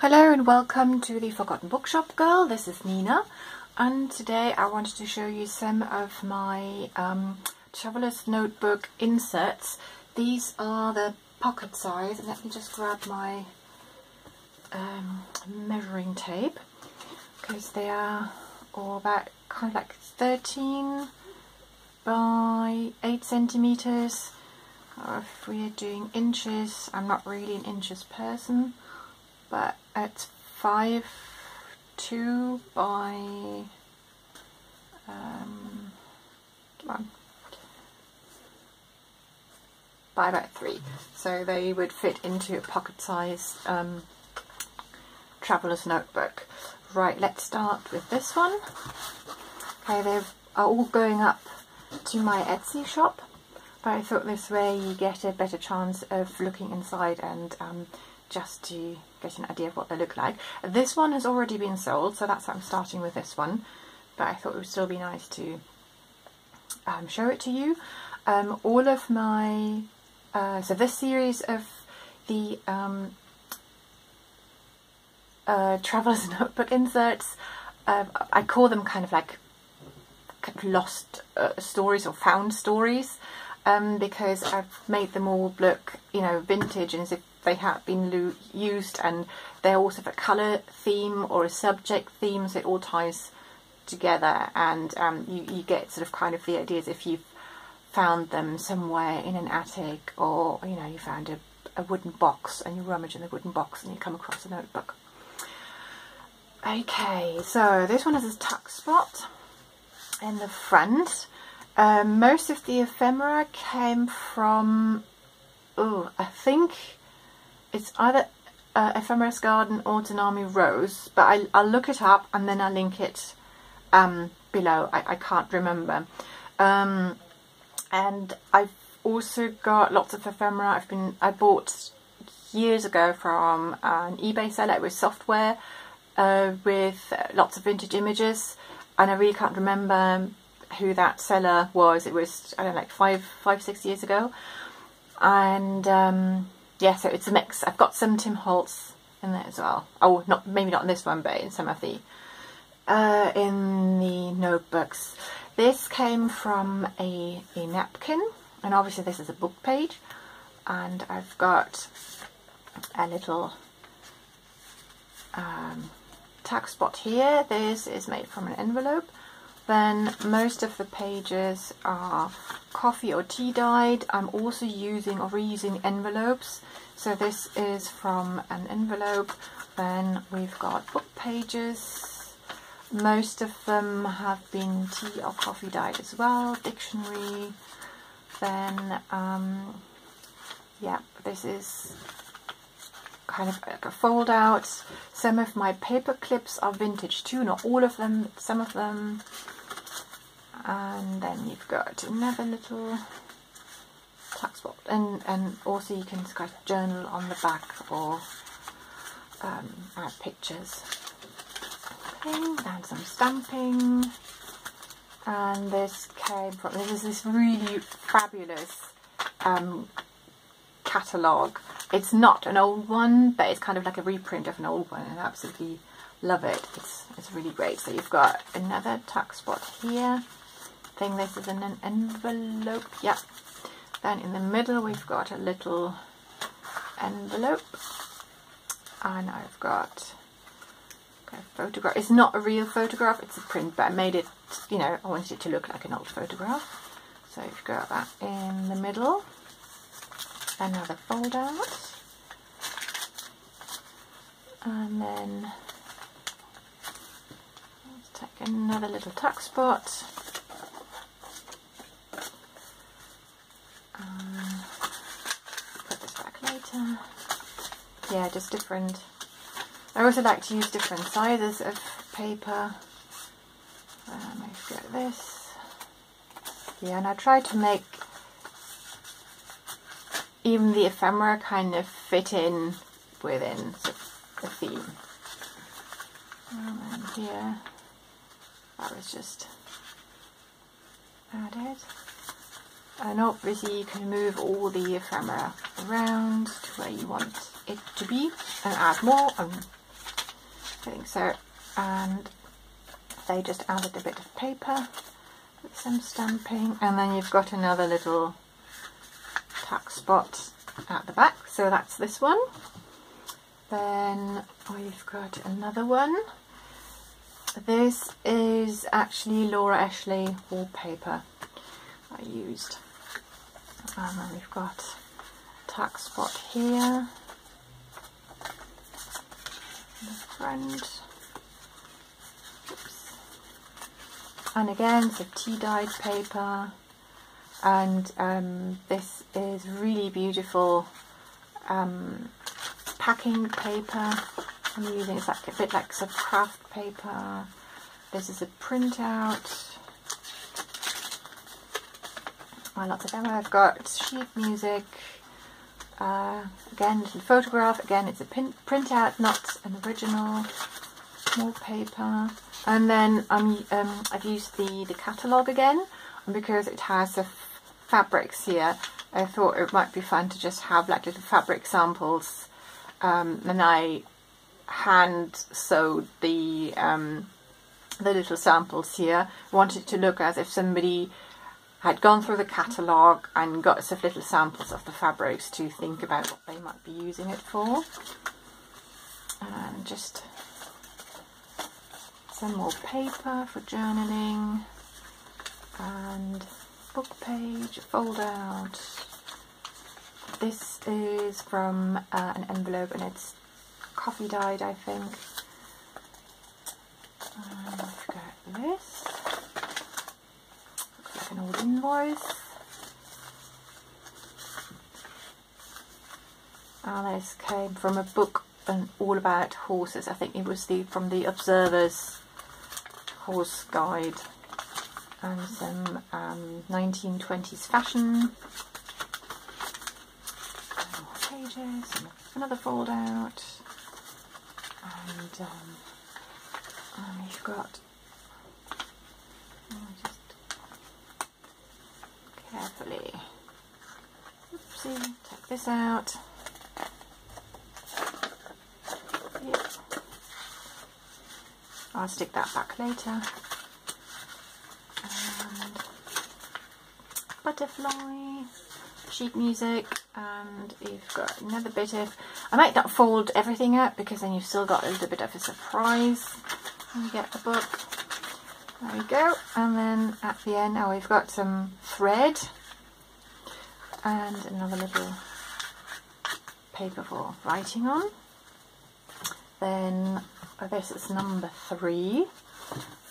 Hello and welcome to the Forgotten Bookshop Girl. This is Nina, and today I wanted to show you some of my Traveller's Notebook inserts. These are the pocket size. Let me just grab my measuring tape, because they are all about kind of like 13 by 8 centimeters. If we're doing inches, I'm not really an inches person, but it's 5'2" by by about 3, so they would fit into a pocket-sized traveller's notebook. Right, let's start with this one. Okay, they are all going up to my Etsy shop, but I thought this way you get a better chance of looking inside and just to get an idea of what they look like. This one has already been sold, so that's why I'm starting with this one, but I thought it would still be nice to show it to you. All of my so this series of the Traveller's Notebook inserts, I call them kind of like lost stories or found stories, because I've made them all look, you know, vintage and as if they have been used, and they also have a colour theme or a subject theme, so it all ties together, and you get sort of kind of the ideas if you've found them somewhere in an attic, or you know, you found a wooden box and you rummage in the wooden box and you come across a notebook. Okay, so this one has a tuck spot in the front. Most of the ephemera came from, I think it's either Ephemera's Garden or Tanami Rose, but I'll look it up and then I'll link it below. I can't remember. And I've also got lots of ephemera. I bought years ago from an eBay seller. It was software with lots of vintage images, and I really can't remember who that seller was. It was, I don't know, like 5-6 years ago. And yeah, so it's a mix. I've got some Tim Holtz in there as well. Oh, maybe not in this one, but in some of the in the notebooks. This came from a napkin, and obviously this is a book page, and I've got a little tack spot here. This is made from an envelope. Then most of the pages are coffee or tea dyed. I'm also using or reusing envelopes, so this is from an envelope. Then we've got book pages. Most of them have been tea or coffee dyed as well. Dictionary. Then yeah, this is kind of like a fold out. Some of my paper clips are vintage too, not all of them, but some of them. And then you've got another little tuck spot, and also you can kind of journal on the back or add pictures. Okay, and some stamping. And this came from, this is this really fabulous catalogue. It's not an old one, but it's kind of like a reprint of an old one, and I absolutely love it. It's really great. So you've got another tuck spot here. I think this is in an envelope. Yeah. Then in the middle we've got a little envelope, and I've got a photograph. It's not a real photograph, it's a print, but I made it, you know, I wanted it to look like an old photograph. So you've got that in the middle. Another fold out, and then let's take another little tuck spot. Put this back later. Yeah, just different. I also like to use different sizes of paper. I've got this. Yeah, and I try to make even the ephemera kind of fit in within the theme. And here, that was just added. And obviously you can move all the ephemera around to where you want it to be and add more and I think so. And they just added a bit of paper with some stamping, and then you've got another little tack spot at the back, so that's this one. Then we've got another one. This is actually Laura Ashley wallpaper I used. And then we've got a tack spot here in the front. Oops. And again, it's a tea-dyed paper, and this is really beautiful packing paper. I'm using, it's like a bit like some craft paper. This is a printout. Lots of them. I've got sheet music. Again, little photograph. Again, it's a printout, not an original. More paper. And then I've used the catalogue again, and because it has the fabrics here, I thought it might be fun to just have like little fabric samples. And I hand sewed the little samples here. I wanted it to look as if somebody had gone through the catalogue and got some little samples of the fabrics to think about what they might be using it for. And just some more paper for journaling, and book page, fold out. This is from an envelope, and it's coffee dyed, I think. And I've got this. Looks like an old invoice. And this came from a book all about horses. I think it was from the Observer's horse guide, and some 1920s fashion. Pages, and another fold out, and you've got, just carefully, oopsie, take this out. Yep. I'll stick that back later. And butterfly, sheet music, and you've got another bit of, I might not fold everything out because then you've still got a little bit of a surprise when you get the book. There we go. And then at the end, now we've got some thread and another little paper for writing on. Then this is number 3.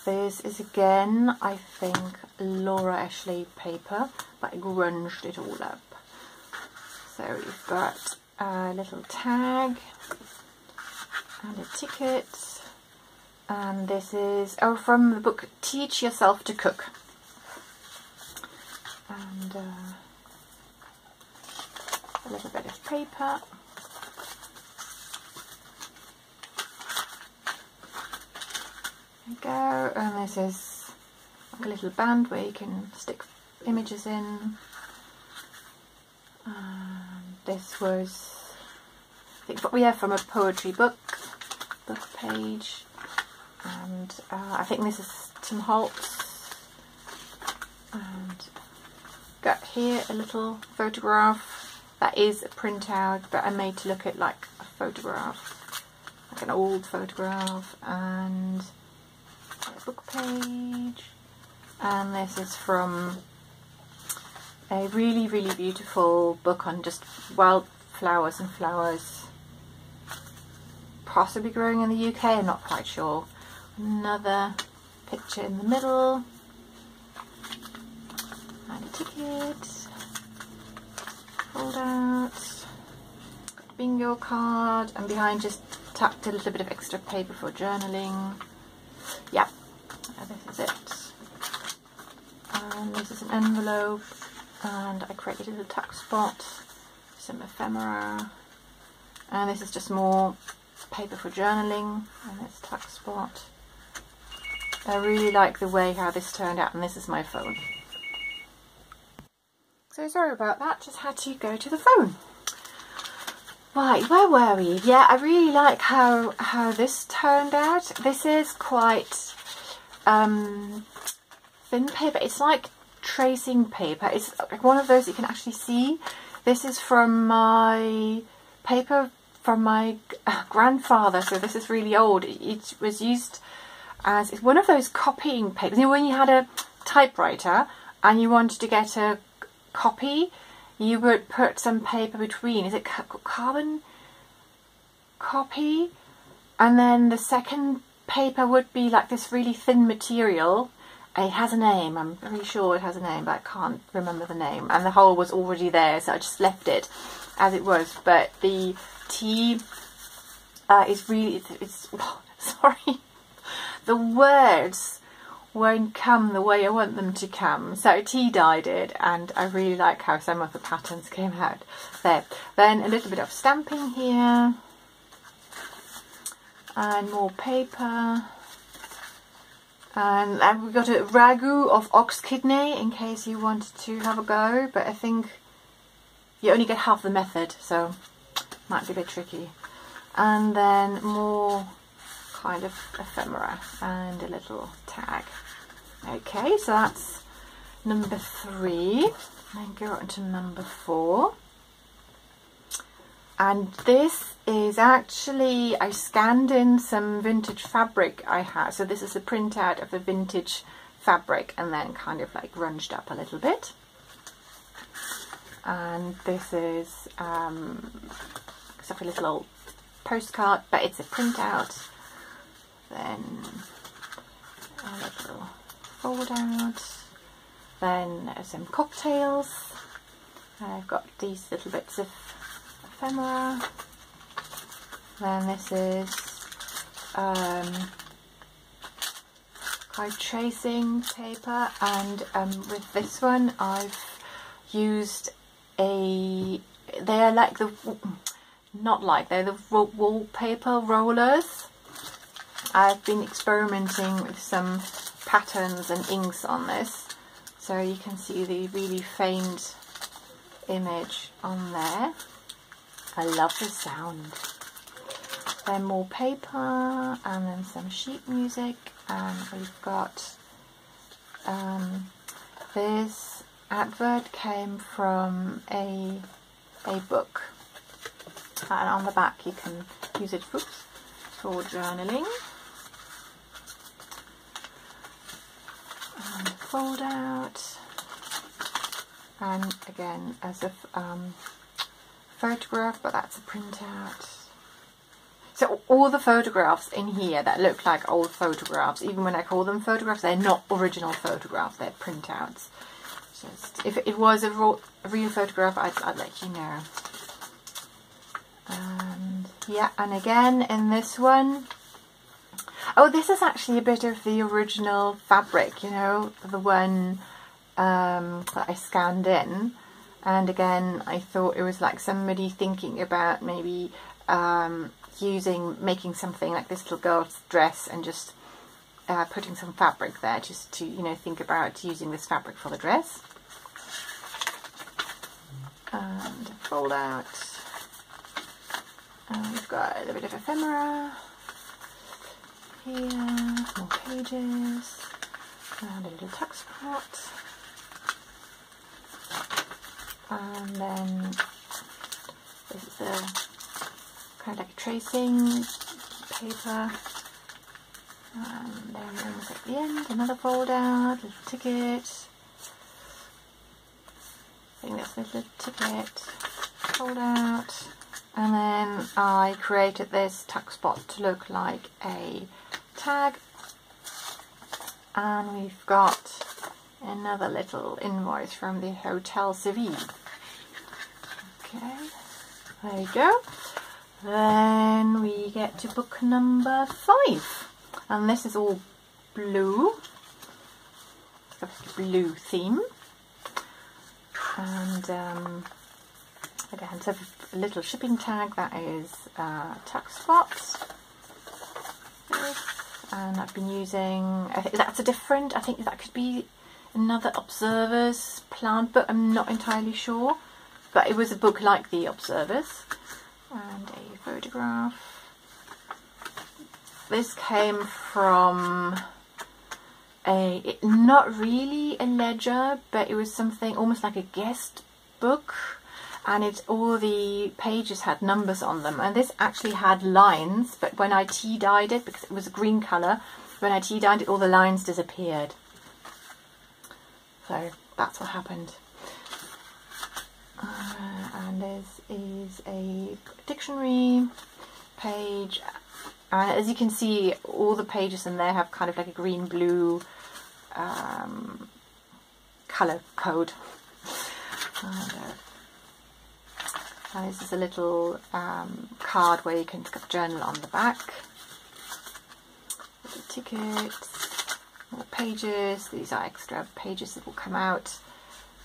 This is again, I think, Laura Ashley paper, but I grunged it all up. So you've got a little tag and a ticket, and this is from the book Teach Yourself to Cook. And a little bit of paper. There we go, and this is like a little band where you can stick images in. This was, I think, what we have from a poetry book page, and I think this is Tim Holtz. And got here a little photograph that is a printout, but I made to look at like a photograph, like an old photograph, and a book page. And this is from a really, really beautiful book on just wildflowers and flowers, possibly growing in the UK, I'm not quite sure. Another picture in the middle, and a ticket, fold out, got a bingo card, and behind just tucked a little bit of extra paper for journaling. Yep, this is it. And this is an envelope. And I created a little tuck spot, some ephemera, and this is just more paper for journaling, and it's tuck spot. I really like the way how this turned out, and this is my phone. So sorry about that, just had to go to the phone. Right, where were we? Yeah, I really like how this turned out. This is quite thin paper. It's like tracing paper. It's like one of those you can actually see. This is from my paper from my grandfather, so this is really old. It was used as, it's one of those copying papers. You know, when you had a typewriter and you wanted to get a copy, you would put some paper between. Is it carbon copy? And then the second paper would be like this really thin material. It has a name, I'm very sure it has a name, but I can't remember the name. And the hole was already there, so I just left it as it was. But the tea is really, it's sorry, the words won't come the way I want them to come. So tea dyed it, and I really like how some of the patterns came out there. Then a little bit of stamping here, and more paper. And we've got a ragu of ox kidney in case you wanted to have a go, but I think you only get half the method, so might be a bit tricky. And then more kind of ephemera and a little tag. Okay, so that's number 3. Then go on to number 4. And this is actually, I scanned in some vintage fabric I had. So this is a printout of the vintage fabric and then kind of like grunged up a little bit. And this is like a little old postcard, but it's a printout. Then a little fold out. Then some cocktails. I've got these little bits of ephemera. Then this is card tracing paper, and with this one I've used they're like the, they're the wallpaper rollers. I've been experimenting with some patterns and inks on this, so you can see the really faint image on there. I love the sound. Then more paper, and then some sheet music, and we've got this advert came from a book, and on the back you can use it for journaling. And fold out, and again as a photograph, but that's a printout. So all the photographs in here that look like old photographs, even when I call them photographs, they're not original photographs, they're printouts. Just if it was a real photograph, I'd let you know. And yeah, and again in this one, oh, this is actually a bit of the original fabric, you know, the one that I scanned in. And again, I thought it was like somebody thinking about maybe making something like this little girl's dress and just putting some fabric there, just to, you know, think about using this fabric for the dress. And fold out. And we've got a little bit of ephemera here, more pages, and a little tuck spot. And then this is a kind of like a tracing paper. And then at the end, another fold out, little ticket. I think that's a little ticket. Fold out. And then I created this tuck spot to look like a tag. And we've got another little invoice from the Hotel Seville. Okay, there you go. Then we get to book number 5. And this is all blue. It's got a blue theme. And again, so a little shipping tag that is tuck spots. And I've been using, I think that's a different, I think that could be another Observer's plant book, I'm not entirely sure. But it was a book like the Observer's. and a photograph. This came from not really a ledger, but it was something almost like a guest book, and all the pages had numbers on them, and this actually had lines, but when I tea dyed it, because it was a green colour, when I tea dyed it, all the lines disappeared. So that's what happened. And this is a dictionary page, and as you can see, all the pages in there have kind of like a green-blue colour code. And this is a little card where you can journal on the back. Little tickets, more pages. These are extra pages that will come out.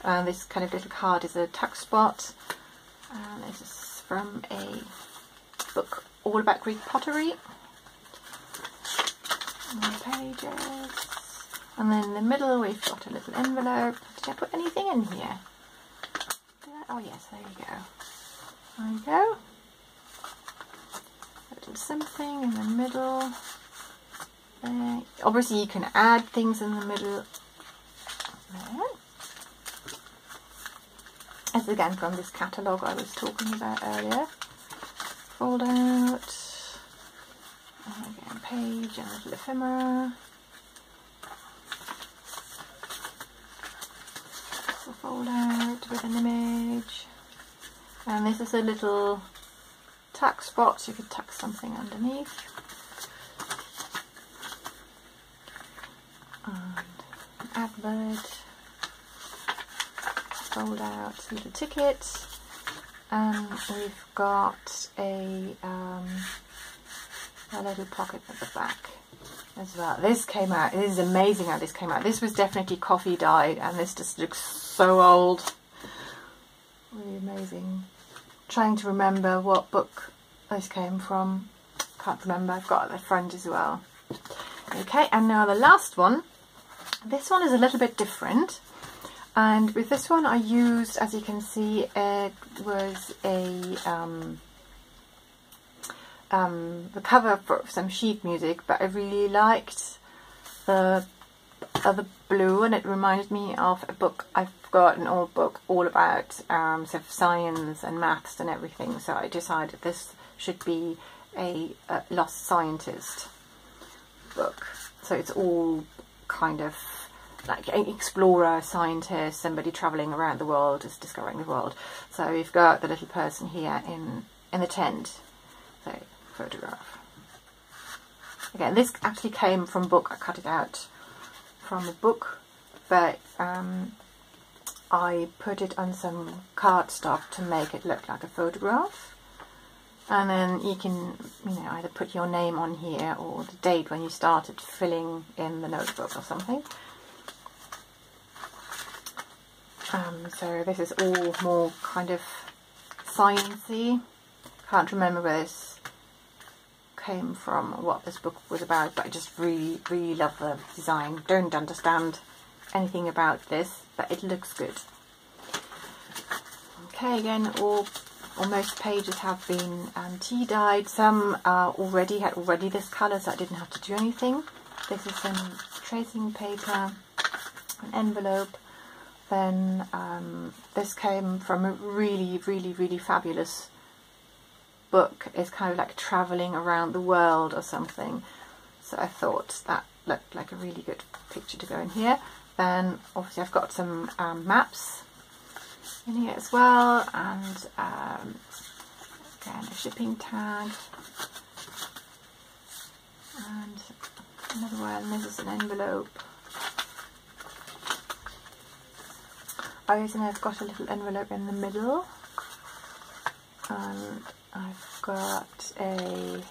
This kind of little card is a tuck spot. This is from a book all about Greek pottery. More pages. And then in the middle we've got a little envelope. Did I put anything in here? Oh yes, there you go. There you go. A little something in the middle. There. Obviously you can add things in the middle. There. This is again from this catalogue I was talking about earlier. Fold out. And again, page and a little ephemera. So fold out with an image. And this is a little tuck spot, so you could tuck something underneath. And an advert. Fold out a little ticket. And we've got a little pocket at the back as well. This came out, it is amazing how this came out. This was definitely coffee dyed, and this just looks so old. Really amazing. Trying to remember what book this came from. Can't remember. I've got a friend as well. Okay, and now the last one. This one is a little bit different. And with this one I used, as you can see, it was the cover for some sheet music, but I really liked the blue, and it reminded me of a book. I've got an old book all about sort of science and maths and everything, so I decided this should be a lost scientist book. So it's all kind of like an explorer, scientist, somebody travelling around the world, is discovering the world. So we've got the little person here in the tent. So photograph. Again, this actually came from a book. I cut it out from a book, but I put it on some cardstock to make it look like a photograph. And then you can, either put your name on here or the date when you started filling in the notebook or something. So this is all more kind of sciencey. Can't remember where this came from, what this book was about, but I just really, really love the design. Don't understand anything about this, but it looks good. Okay, again, most pages have been tea dyed. Some had already this colour, so I didn't have to do anything. This is some tracing paper, an envelope. Then this came from a really, really, really fabulous book. It's kind of like travelling around the world or something. So I thought that looked like a really good picture to go in here. Then obviously I've got some maps in here as well, and again a shipping tag, and another one. This is an envelope. And I've got a little envelope in the middle, and I've got a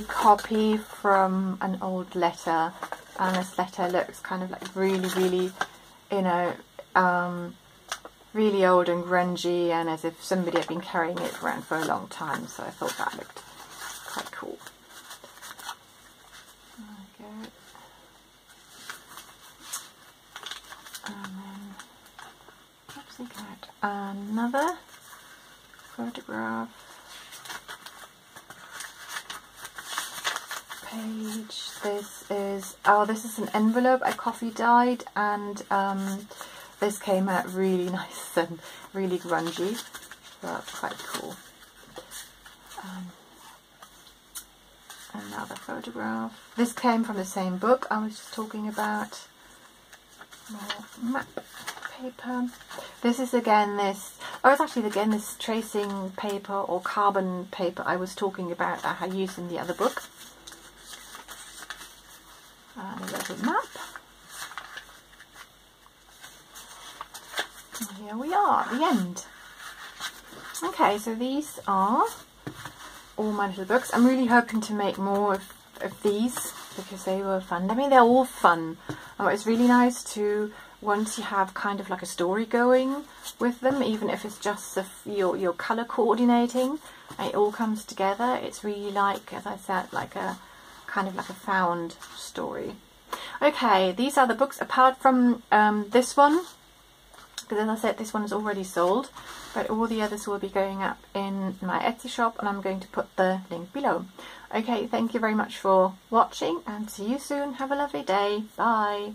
copy from an old letter, and this letter looks kind of like really, really, really old and grungy, and as if somebody had been carrying it around for a long time, so I thought that looked quite cool. There we go. And then, another photograph page. This is an envelope I coffee dyed, and this came out really nice and really grungy, so that's quite cool. Another photograph. This came from the same book I was just talking about. More map paper. This is again this tracing paper or carbon paper I was talking about that I used in the other book. And a little map. And here we are at the end. Okay, so these are all my little books. I'm really hoping to make more of these because they were fun. I mean, they're all fun. It's really nice to, once you have kind of like a story going with them, even if it's just your colour coordinating, and it all comes together. It's really like, as I said, like a kind of like a found story. Okay, these are the books apart from this one, because as I said, this one is already sold, but all the others will be going up in my Etsy shop, and I'm going to put the link below. Okay, thank you very much for watching, and see you soon. Have a lovely day. Bye.